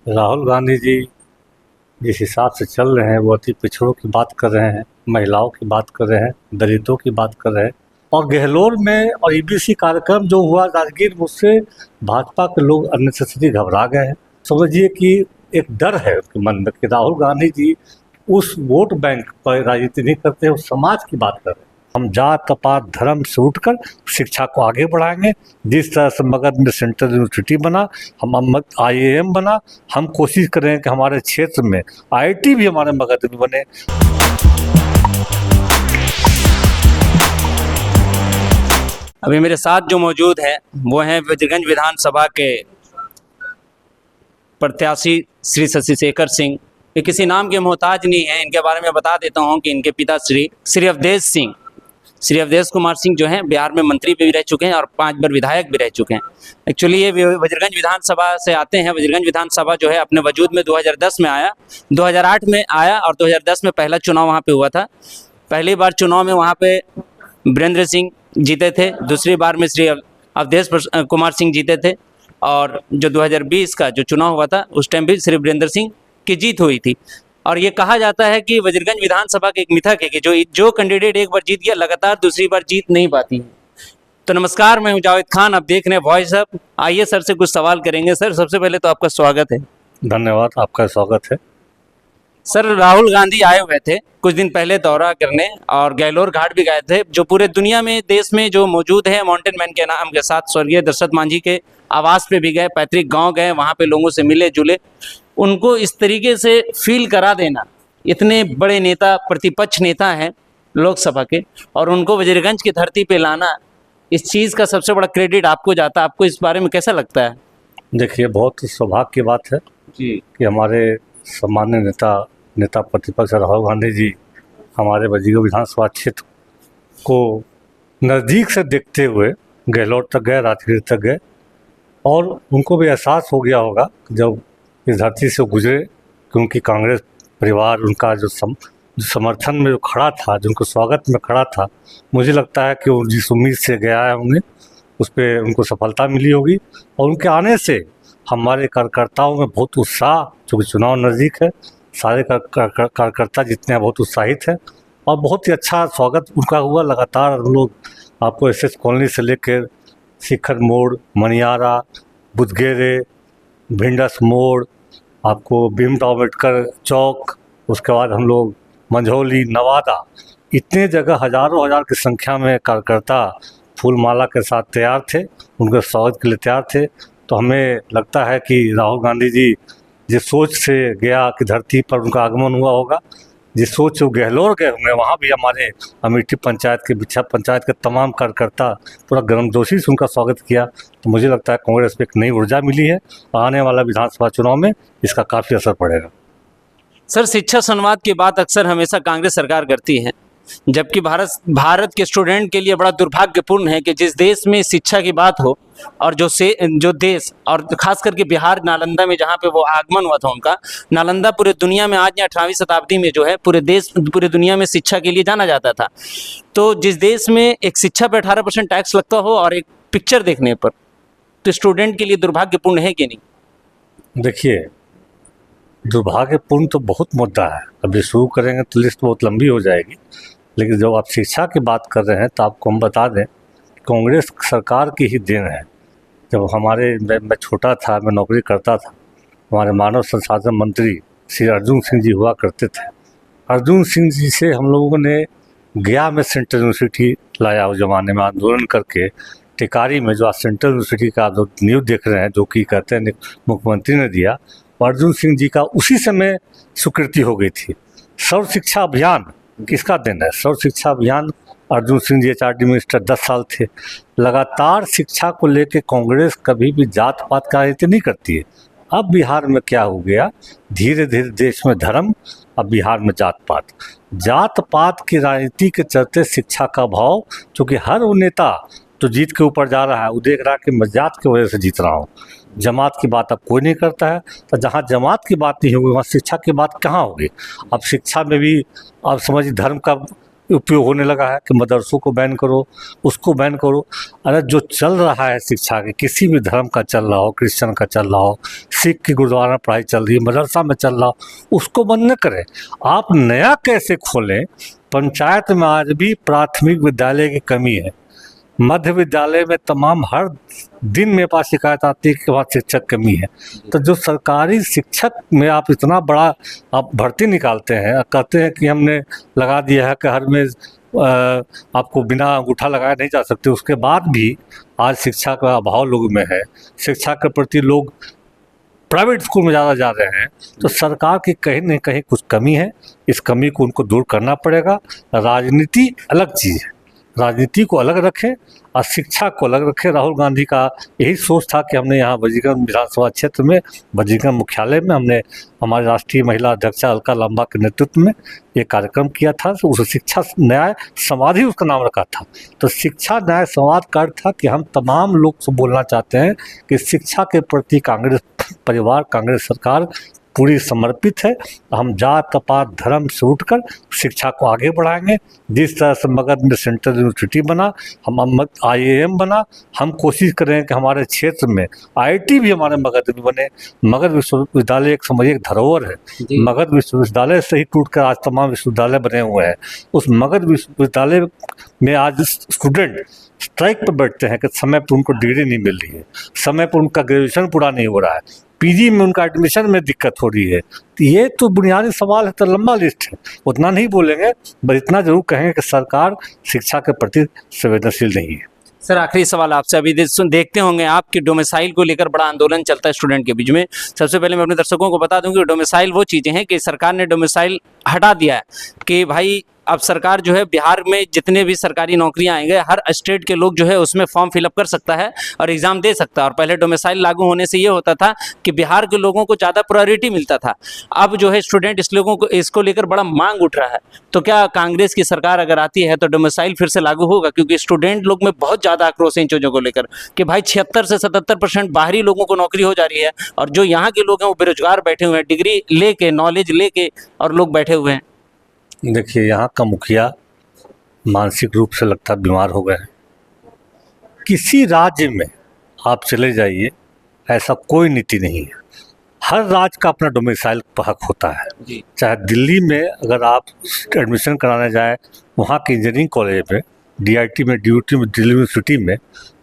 राहुल गांधी जी जिस हिसाब से चल रहे हैं वो अति पिछड़ों की बात कर रहे हैं, महिलाओं की बात कर रहे हैं, दलितों की बात कर रहे हैं। और गहलोर में और ईबीसी कार्यक्रम जो हुआ राजगीर, उससे भाजपा के लोग अननेसेसरी घबरा गए हैं। समझिए कि एक डर है उनके मन में कि राहुल गांधी जी उस वोट बैंक पर राजनीति नहीं करते, उस समाज की बात कर रहे हैं। हम जात पात धर्म से उठकर शिक्षा को आगे बढ़ाएंगे। जिस तरह से मगध में सेंट्रल यूनिवर्सिटी बना, हम IIM बना, हम कोशिश करें कि हमारे क्षेत्र में IIT भी हमारे मगध में बने। अभी मेरे साथ जो मौजूद हैं वो हैं वज्रगंज विधानसभा के प्रत्याशी श्री शशि शेखर सिंह। ये किसी नाम के मोहताज नहीं है। इनके बारे में बता देता हूँ कि इनके पिता श्री अवधेश कुमार सिंह जो हैं बिहार में मंत्री भी रह चुके हैं और 5 बार विधायक भी रह चुके हैं। एक्चुअली ये वज्रगंज विधानसभा से आते हैं। वज्रगंज विधानसभा जो है अपने वजूद में 2010 में आया, 2008 में आया और 2010 में पहला चुनाव वहाँ पे हुआ था। पहली बार चुनाव में वहाँ पे वीरेंद्र सिंह जीते थे, दूसरी बार में श्री अवधेश कुमार सिंह जीते थे और जो 2020 का जो चुनाव हुआ था उस टाइम भी श्री वीरेंद्र सिंह की जीत हुई थी। और ये कहा जाता है कि वज्रगंज विधानसभा के एक मिथक है कि जो कैंडिडेट एक बार जीत गया लगातार दूसरी बार जीत नहीं पाती है। तो नमस्कार, मैं हूं जावेद खान, आप देख रहे हैं वॉइस अप। आइए सर से कुछ सवाल करेंगे। सर, सबसे पहले तो आपका स्वागत है। धन्यवाद, आपका स्वागत है। सर, राहुल गांधी आए हुए थे कुछ दिन पहले दौरा करने और गहलोर घाट भी गए थे, जो पूरे दुनिया में देश में जो मौजूद है माउंटेन मैन के नाम के साथ। स्वर्गीय दशरथ मांझी के आवास पे भी गए, पैतृक गांव गए, वहाँ पे लोगों से मिले जुले। उनको इस तरीके से फील करा देना, इतने बड़े नेता, प्रतिपक्ष नेता हैं लोकसभा के, और उनको वज्रगंज की धरती पे लाना, इस चीज़ का सबसे बड़ा क्रेडिट आपको जाता है। आपको इस बारे में कैसा लगता है? देखिए, बहुत ही सौभाग्य की बात है जी कि हमारे सम्मान्य नेता प्रतिपक्ष राहुल गांधी जी हमारे वज्रगंज विधानसभा क्षेत्र को नज़दीक से देखते हुए गहलोर तक गए, राजगीर तक गए, और उनको भी एहसास हो गया होगा जब इस धरती से गुजरे कि उनकी कांग्रेस परिवार, उनका जो समर्थन में जो खड़ा था, जो उनको स्वागत में खड़ा था, मुझे लगता है कि वो जिस उम्मीद से गया है होंगे उस पर उनको सफलता मिली होगी। और उनके आने से हमारे कार्यकर्ताओं में बहुत उत्साह, चूँकि चुनाव नज़दीक है, सारे कार्यकर्ता जितने हैं बहुत उत्साहित हैं और बहुत ही अच्छा स्वागत उनका हुआ। लगातार हम लोग आपको SS कॉलोनी से लेकर शिखर मोड़, मनियारा, बुधगेरे, भिंडस मोड़, आपको भीमराव अम्बेडकर चौक, उसके बाद हम लोग मंझौली, नवादा, इतने जगह हज़ारों हज़ार की संख्या में कार्यकर्ता फूल माला के साथ तैयार थे, उनके स्वागत के लिए तैयार थे। तो हमें लगता है कि राहुल गांधी जी जिस सोच से गया कि धरती पर उनका आगमन हुआ होगा, जिस सोच से वो गहलोर गए होंगे, वहाँ भी हमारे अमेठी पंचायत के, बिछा पंचायत के तमाम कार्यकर्ता पूरा गर्मजोशी से उनका स्वागत किया। तो मुझे लगता है कांग्रेस पे एक नई ऊर्जा मिली है और आने वाला विधानसभा चुनाव में इसका काफ़ी असर पड़ेगा। सर, शिक्षा संवाद की बात अक्सर हमेशा कांग्रेस सरकार करती है, जबकि भारत के स्टूडेंट के लिए बड़ा दुर्भाग्यपूर्ण है कि जिस देश में शिक्षा की बात हो और जो देश, और खास करके बिहार, नालंदा में जहाँ पे वो आगमन हुआ था उनका, नालंदा पूरे दुनिया में आज 18वीं शताब्दी में जो है पूरे दुनिया में शिक्षा के लिए जाना जाता था। तो जिस देश में एक शिक्षा पर 18% टैक्स लगता हो और एक पिक्चर देखने पर, तो स्टूडेंट के लिए दुर्भाग्यपूर्ण है कि नहीं? देखिए, दुर्भाग्यपूर्ण तो बहुत मुद्दा है, अभी शुरू करेंगे तो लिस्ट बहुत लंबी हो जाएगी। लेकिन जब आप शिक्षा की बात कर रहे हैं तो आपको हम बता दें, कांग्रेस सरकार की ही देन है। जब मैं छोटा था, मैं नौकरी करता था, हमारे मानव संसाधन मंत्री श्री अर्जुन सिंह जी हुआ करते थे। अर्जुन सिंह जी से हम लोगों ने गया में सेंट्रल यूनिवर्सिटी लाया, उस ज़माने में आंदोलन करके टिकारी में, जो आज सेंट्रल यूनिवर्सिटी का जो न्यूज़ देख रहे हैं, जो कि कहते हैं मुख्यमंत्री ने दिया, अर्जुन सिंह जी का उसी समय स्वीकृति हो गई थी। सर्व शिक्षा अभियान किसका देन है? सर्व शिक्षा अभियान अर्जुन सिंह जी HRD मिनिस्टर 10 साल थे। लगातार शिक्षा को लेकर कांग्रेस कभी भी जात पात का राजनीति नहीं करती है। अब बिहार में क्या हो गया, धीरे धीरे देश में धर्म, अब बिहार में जात पात की राजनीति के चलते शिक्षा का अभाव, चूँकि हर वो नेता तो जीत के ऊपर जा रहा है, वो देख रहा है कि मैं जात की वजह से जीत रहा हूँ। जमात की बात अब कोई नहीं करता है। तो जहाँ जमात की बात नहीं होगी वहाँ शिक्षा की बात कहाँ होगी? अब शिक्षा में भी आप समझिए धर्म का उपयोग होने लगा है कि मदरसों को बैन करो, उसको बैन करो। अरे जो चल रहा है शिक्षा के, किसी भी धर्म का चल रहा हो, क्रिश्चियन का चल रहा हो, सिख की गुरुद्वारा में पढ़ाई चल रही है, मदरसा में चल रहा हो, उसको बंद न करें। आप नया कैसे खोलें? पंचायत में आज भी प्राथमिक विद्यालय की कमी है। मध्य विद्यालय में तमाम हर दिन मेरे पास शिकायत आती है कि वहाँ शिक्षक कमी है। तो जो सरकारी शिक्षक में आप इतना बड़ा आप भर्ती निकालते हैं, कहते हैं कि हमने लगा दिया है कि हर में आपको बिना अंगूठा लगाए नहीं जा सकते, उसके बाद भी आज शिक्षा का अभाव लोगों में है। शिक्षा के प्रति लोग प्राइवेट स्कूल में ज़्यादा जा रहे हैं। तो सरकार की कहीं न कहीं कुछ कमी है, इस कमी को उनको दूर करना पड़ेगा। राजनीति अलग चीज़ है, राजनीति को अलग रखें और शिक्षा को अलग रखें। राहुल गांधी का यही सोच था कि हमने यहाँ वजीगंज विधानसभा क्षेत्र में, वजीगंज मुख्यालय में, हमने हमारे राष्ट्रीय महिला अध्यक्षा अलका लांबा के नेतृत्व में ये कार्यक्रम किया था। तो उस शिक्षा न्याय संवाद ही उसका नाम रखा था। तो शिक्षा न्याय संवाद का अर्थ था कि हम तमाम लोग से बोलना चाहते हैं कि शिक्षा के प्रति कांग्रेस परिवार, कांग्रेस सरकार पूरी समर्पित है। हम जात पात धर्म से उठकर शिक्षा को आगे बढ़ाएंगे। जिस तरह से मगध में सेंट्रल यूनिवर्सिटी बना, हम IIM बना, हम कोशिश करें कि हमारे क्षेत्र में IIT भी हमारे मगध में बने। मगध विश्वविद्यालय एक समझिए एक धरोहर है। मगध विश्वविद्यालय से ही टूटकर आज तमाम विश्वविद्यालय बने हुए हैं। उस मगध विश्वविद्यालय में आज स्टूडेंट स्ट्राइक पर बैठते हैं कि समय पर उनको डिग्री नहीं मिल रही है, समय पर उनका ग्रेजुएशन पूरा नहीं हो रहा है, PG में उनका एडमिशन में दिक्कत हो रही है। तो ये तो बुनियादी सवाल है, तो लंबा लिस्ट है, उतना नहीं बोलेंगे, बस इतना जरूर कहेंगे कि सरकार शिक्षा के प्रति संवेदनशील नहीं है। सर आखिरी सवाल आपसे, अभी देखते होंगे आप कि डोमिसाइल को लेकर बड़ा आंदोलन चलता है स्टूडेंट के बीच में। सबसे पहले मैं अपने दर्शकों को बता दूं कि डोमिसाइल वो चीज़ें हैं कि सरकार ने डोमिसाइल हटा दिया है कि भाई अब सरकार जो है बिहार में जितने भी सरकारी नौकरियां आएंगे, हर स्टेट के लोग जो है उसमें फॉर्म फिलअप कर सकता है और एग्ज़ाम दे सकता है। और पहले डोमिसाइल लागू होने से ये होता था कि बिहार के लोगों को ज़्यादा प्रायोरिटी मिलता था। अब जो है स्टूडेंट इसको लेकर बड़ा मांग उठ रहा है। तो क्या कांग्रेस की सरकार अगर आती है तो डोमिसाइल फिर से लागू होगा? क्योंकि स्टूडेंट लोग में बहुत ज़्यादा आक्रोश है इन चीज़ों को लेकर कि भाई 76 से 77% बाहरी लोगों को नौकरी हो जा रही है और जो यहाँ के लोग हैं वो बेरोजगार बैठे हुए हैं, डिग्री लेके, नॉलेज लेके, और लोग बैठे हुए हैं। देखिए, यहाँ का मुखिया मानसिक रूप से लगता बीमार हो गए हैं। किसी राज्य में आप चले जाइए, ऐसा कोई नीति नहीं है। हर राज्य का अपना डोमिसाइल हक होता है। चाहे दिल्ली में अगर आप एडमिशन कराने जाए, वहाँ के इंजीनियरिंग कॉलेज में, DIT में, DUT में, दिल्ली यूनिवर्सिटी में,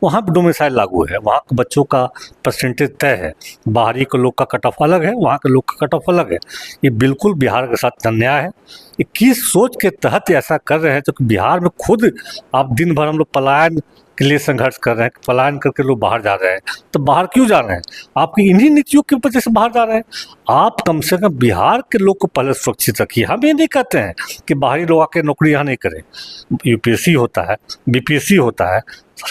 वहाँ पर डोमिसाइल लागू है। वहाँ के बच्चों का परसेंटेज तय है। बाहरी के लोग का कट ऑफ अलग है, वहाँ के लोग का कट ऑफ अलग है। ये बिल्कुल बिहार के साथ अन्याय है। ये किस सोच के तहत ऐसा कर रहे हैं? तो बिहार में खुद आप दिन भर हम लोग पलायन के लिए संघर्ष कर रहे हैं, पलायन करके लोग बाहर जा रहे हैं। तो बाहर क्यों जा रहे हैं? आपकी इन्हीं नीतियों की वजह से बाहर जा रहे हैं। आप कम से कम बिहार के लोग को पहले सुरक्षित रखिए। हम ये नहीं कहते हैं कि बाहरी लोग आके नौकरी यहाँ नहीं करें। UPSC होता है, BPSC होता है,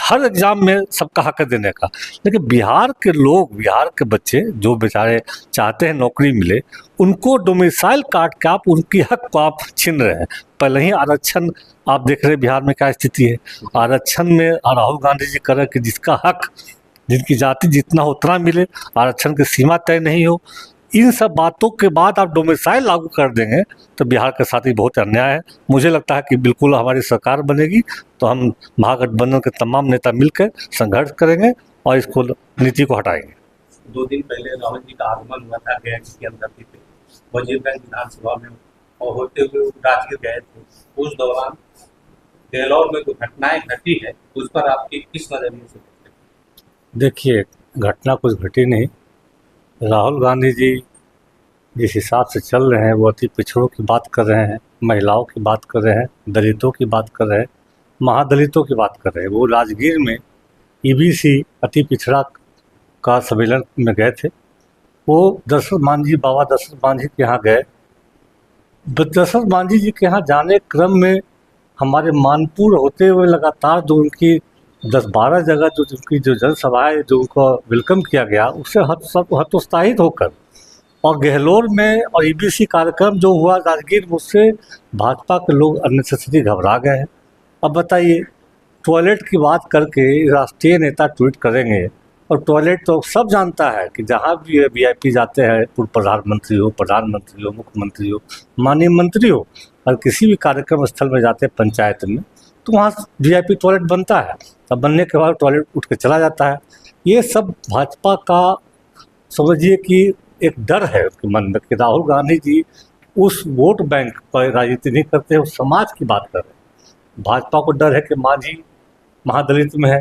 हर एग्ज़ाम में सबका हक है देने का। लेकिन बिहार के लोग, बिहार के बच्चे जो बेचारे चाहते हैं नौकरी मिले, उनको डोमिसाइल काट के आप उनकी हक को आप छीन रहे हैं। पहले ही आरक्षण आप देख रहे हैं बिहार में क्या स्थिति है। आरक्षण में राहुल गांधी जी कर रहे कि जिसका हक, जिनकी जाति जितना हो उतना मिले, आरक्षण की सीमा तय नहीं हो। इन सब बातों के बाद आप डोमिसाइल लागू कर देंगे तो बिहार के साथ ही बहुत अन्याय है। मुझे लगता है कि बिल्कुल हमारी सरकार बनेगी तो हम महागठबंधन के तमाम नेता मिलकर संघर्ष करेंगे और इसको नीति को हटाएंगे। 2 दिन पहले राहुल जी का आगमन हुआ था गया के अंदर वजीरगंज विधानसभा में और होते हुए राजगीर गए थे। उस दौरान गहलोर में जो घटनाएं घटी है उस पर आपकी किस नजरिए से? देखिए, घटना कुछ घटी नहीं। राहुल गांधी जी जिस हिसाब से चल रहे हैं वो अति पिछड़ों की बात कर रहे हैं, महिलाओं की बात कर रहे हैं, दलितों की बात कर रहे हैं, महादलितों की बात कर रहे हैं। वो राजगीर में EBC अति पिछड़ा का सम्मेलन में गए थे। वो दशरथ मांझी, बाबा दशरथ मांझी के यहाँ गए। दशरथ मांझी जी के यहाँ जाने क्रम में हमारे मानपुर होते हुए लगातार जो उनकी 10-12 जगह जो उनकी जो जनसभाएँ जो उनको वेलकम किया गया, उससे हतोत्साहित होकर और गहलोर में और EBC कार्यक्रम जो हुआ राजगीर में, उससे भाजपा के लोग अननेसेसरी घबरा गए हैं। अब बताइए, टॉयलेट की बात करके राष्ट्रीय नेता ट्वीट करेंगे, और टॉयलेट तो सब जानता है कि जहाँ भी VIP जाते हैं, पूर्व प्रधानमंत्री हो, मुख्यमंत्री हो, माननीय मंत्री हो, अगर किसी भी कार्यक्रम स्थल में जाते हैं पंचायत में, तो वहाँ वीआईपी टॉयलेट बनता है, तब बनने के बाद टॉयलेट उठ के चला जाता है। ये सब भाजपा का समझिए कि एक डर है उनके मन में कि राहुल गांधी जी उस वोट बैंक पर राजनीति नहीं करते, उस समाज की बात कर रहे हैं। भाजपा को डर है कि मांझी महादलित में है,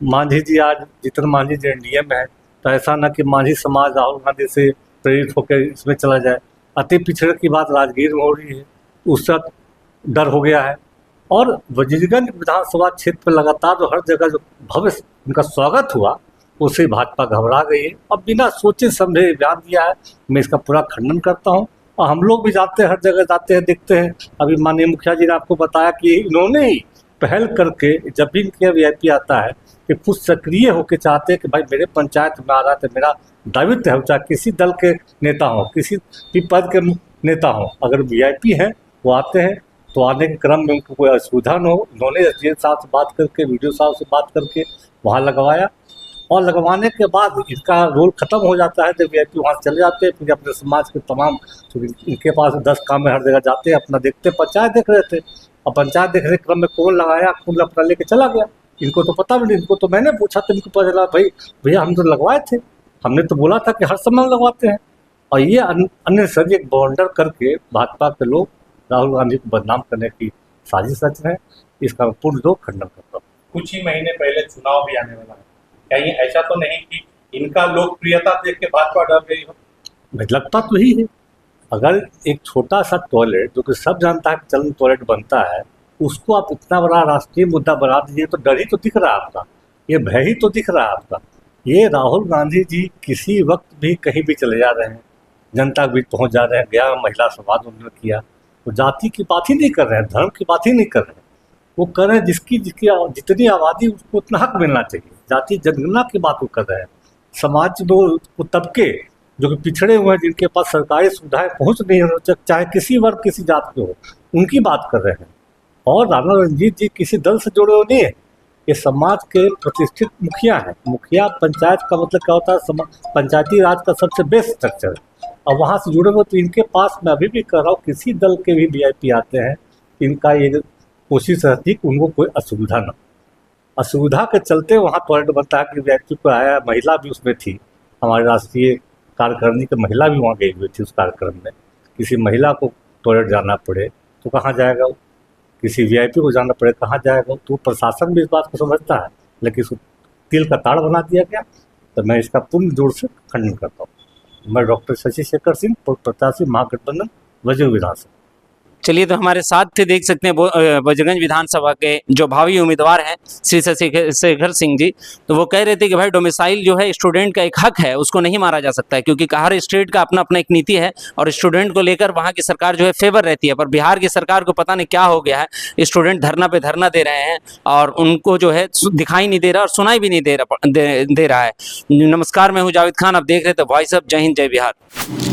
मांझी जी आज जितन मांझी जी एनडीए में है, तो ऐसा ना कि मांझी समाज राहुल गांधी से प्रेरित होकर इसमें चला जाए। अति पिछड़े की बात राजगीर में हो रही है, उसका डर हो गया है। और वजीरगंज विधानसभा क्षेत्र में लगातार जो हर जगह जो भव्य उनका स्वागत हुआ, उससे भाजपा घबरा गई है और बिना सोचे समझे बयान दिया है। मैं इसका पूरा खंडन करता हूँ और हम लोग भी जाते हैं, हर जगह जाते हैं, देखते हैं। अभी माननीय मुखिया जी ने आपको बताया कि इन्होंने ही पहल करके जब भी इनके वीआईपी आता है कि कुछ सक्रिय होकर चाहते हैं कि भाई मेरे पंचायत में आ रहा है तो मेरा दायित्व है, चाहे किसी दल के नेता हो, किसी भी पद के नेता हो, अगर वीआईपी हैं वो आते हैं तो आने के क्रम में उनको कोई असुविधा न हो। उन्होंने एसडीएम साहब से बात करके, वीडियो साहब से बात करके वहाँ लगवाया और लगवाने के बाद इसका रोल ख़त्म हो जाता है। जब वीआईपी वहाँ चले जाते हैं, फिर अपने समाज के तमाम, तो इनके पास 10 काम में हर जगह जाते हैं, अपना देखते, पंचायत देख रहे थे और पंचायत देखने के क्रम में कौन लगाया, कौन अपना लेके चला गया, इनको तो पता भी नहीं। इनको तो मैंने पूछा तो इनको पता चला भाई भैया हम तो लगवाए थे, हमने तो बोला था कि हर समय लगवाते हैं। और ये अन्य सभी एक बॉन्डर करके भाजपा के लोग राहुल गांधी को बदनाम करने की साजिश रच रहे हैं। इसका मैं पूर्ण रूप खंडन करता हूँ। कुछ ही महीने पहले चुनाव भी आने वाला है, कहीं ऐसा तो नहीं कि इनका लोकप्रियता देख के भाजपा डर गई हो? लगता तो ही है। अगर एक छोटा सा टॉयलेट जो कि सब जानता है कि चलन टॉयलेट बनता है, उसको आप इतना बड़ा राष्ट्रीय मुद्दा बना दीजिए तो डर ही तो दिख रहा है आपका, ये भय ही तो दिख रहा है आपका। ये राहुल गांधी जी किसी वक्त भी कहीं भी चले जा रहे हैं, जनता के बीच पहुँच जा रहे हैं। गया महिला संवाद उन्होंने किया, वो जाति की बात ही नहीं कर रहे हैं, धर्म की बात ही नहीं कर रहे हैं, वो कर रहे हैं जिसकी जितनी आबादी उसको उतना हक मिलना चाहिए, जाति जनगणना की बात वो कर रहे हैं। समाज वो तबके जो कि पिछड़े हुए हैं, जिनके पास सरकारी सुविधाएं पहुंच नहीं हो, चाहे किसी वर्ग किसी जात के हो, उनकी बात कर रहे हैं। और राणा रणजीत जी किसी दल से जुड़े हुए नहीं है, ये समाज के प्रतिष्ठित मुखिया हैं। मुखिया पंचायत का मतलब क्या होता है, पंचायती राज का सबसे बेस्ट स्ट्रक्चर है और वहाँ से जुड़े हुए। तो इनके पास मैं अभी भी कह रहा हूँ, किसी दल के भी वीआईपी आते हैं, इनका ये कोशिश रहती है कि उनको कोई असुविधा ना, असुविधा के चलते वहाँ टॉयलेट बनता है कि वीआईपी को आया। महिला भी उसमें थी, हमारे राष्ट्रीय कार्यकारिणी की महिला भी वहाँ गई हुई थी उस कार्यक्रम में। किसी महिला को टॉयलेट जाना पड़े तो कहाँ जाएगा वो, किसी वीआईपी को जाना पड़े कहाँ जाएगा। तो प्रशासन भी इस बात को समझता है, लेकिन इसको तिल का ताड़ बना दिया गया। तो मैं इसका पूर्ण जोर से खंडन करता हूँ। मैं डॉक्टर शशि शेखर सिंह, प्रत्याशी महागठबंधन वजूद विधानसभा। चलिए, तो हमारे साथ थे, देख सकते हैं वजीरगंज विधानसभा के जो भावी उम्मीदवार हैं श्री शशि शेखर सिंह जी। तो वो कह रहे थे कि भाई डोमिसाइल जो है स्टूडेंट का एक हक है, उसको नहीं मारा जा सकता है, क्योंकि हर स्टेट का अपना अपना एक नीति है और स्टूडेंट को लेकर वहाँ की सरकार जो है फेवर रहती है। पर बिहार की सरकार को पता नहीं क्या हो गया है, स्टूडेंट धरना पे धरना दे रहे हैं और उनको जो है दिखाई नहीं दे रहा और सुनाई भी नहीं दे रहा है। नमस्कार, मैं हूँ जावेद खान, आप देख रहे थे वॉइस ऑफ जय हिंद जय बिहार।